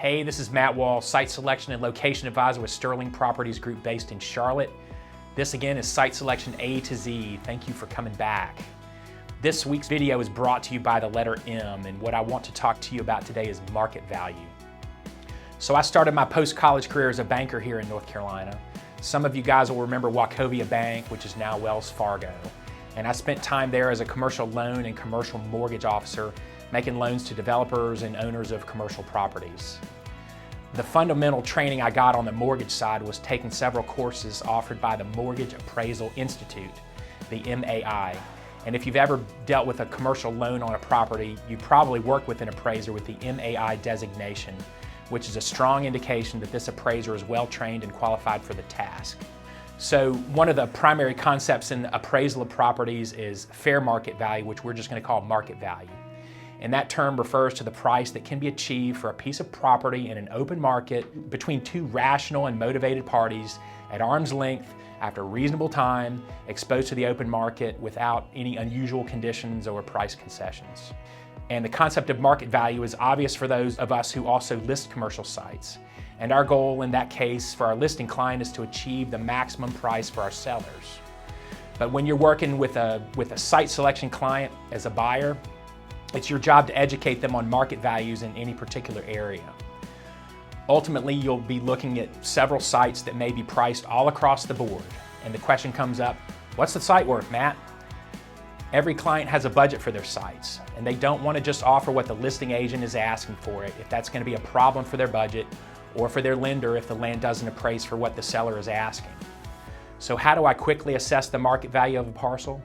Hey, this is Matt Wall, Site Selection and Location Advisor with Sterling Properties Group based in Charlotte. This again is Site Selection A to Z. Thank you for coming back. This week's video is brought to you by the letter M, and what I want to talk to you about today is market value. So I started my post-college career as a banker here in North Carolina. Some of you guys will remember Wachovia Bank, which is now Wells Fargo. And I spent time there as a commercial loan and commercial mortgage officer, making loans to developers and owners of commercial properties. The fundamental training I got on the mortgage side was taking several courses offered by the Mortgage Appraisal Institute, the MAI. And if you've ever dealt with a commercial loan on a property, you probably work with an appraiser with the MAI designation, which is a strong indication that this appraiser is well trained and qualified for the task. So one of the primary concepts in appraisal of properties is fair market value, which we're just going to call market value. And that term refers to the price that can be achieved for a piece of property in an open market between two rational and motivated parties at arm's length after a reasonable time, exposed to the open market without any unusual conditions or price concessions. And the concept of market value is obvious for those of us who also list commercial sites. And our goal in that case for our listing client is to achieve the maximum price for our sellers. But when you're working with a site selection client as a buyer, it's your job to educate them on market values in any particular area. Ultimately, you'll be looking at several sites that may be priced all across the board. And the question comes up, what's the site worth, Matt? Every client has a budget for their sites, and they don't want to just offer what the listing agent is asking for it if that's going to be a problem for their budget or for their lender if the land doesn't appraise for what the seller is asking. So how do I quickly assess the market value of a parcel?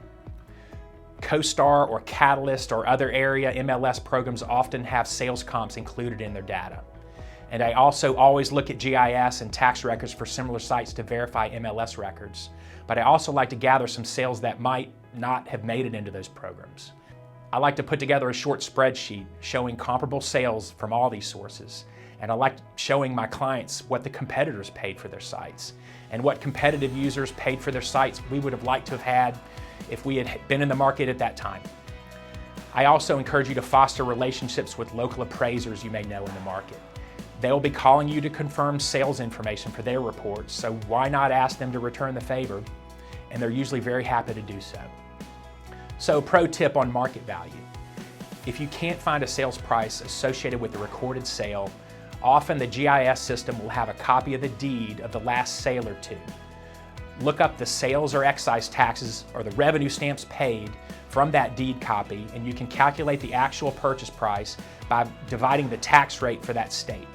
CoStar or Catalyst or other area MLS programs often have sales comps included in their data. And I also always look at GIS and tax records for similar sites to verify MLS records. But I also like to gather some sales that might not have made it into those programs. I like to put together a short spreadsheet showing comparable sales from all these sources. And I like showing my clients what the competitors paid for their sites and what competitive users paid for their sites we would have liked to have had if we had been in the market at that time. I also encourage you to foster relationships with local appraisers you may know in the market. They'll be calling you to confirm sales information for their reports, so why not ask them to return the favor? And they're usually very happy to do so. So, pro tip on market value. If you can't find a sales price associated with the recorded sale, often the GIS system will have a copy of the deed of the last sale or two. Look up the sales or excise taxes or the revenue stamps paid from that deed copy, and you can calculate the actual purchase price by dividing the tax rate for that state.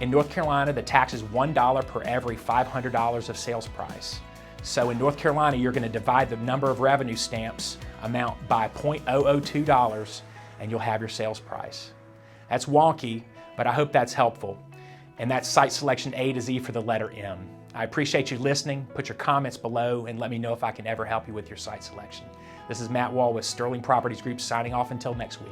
In North Carolina, the tax is $1 per every $500 of sales price. So in North Carolina, you're going to divide the number of revenue stamps amount by $0.002 and you'll have your sales price. That's wonky, but I hope that's helpful. And that's Site Selection A to Z for the letter M. I appreciate you listening. Put your comments below and let me know if I can ever help you with your site selection. This is Matt Wall with Sterling Properties Group signing off until next week.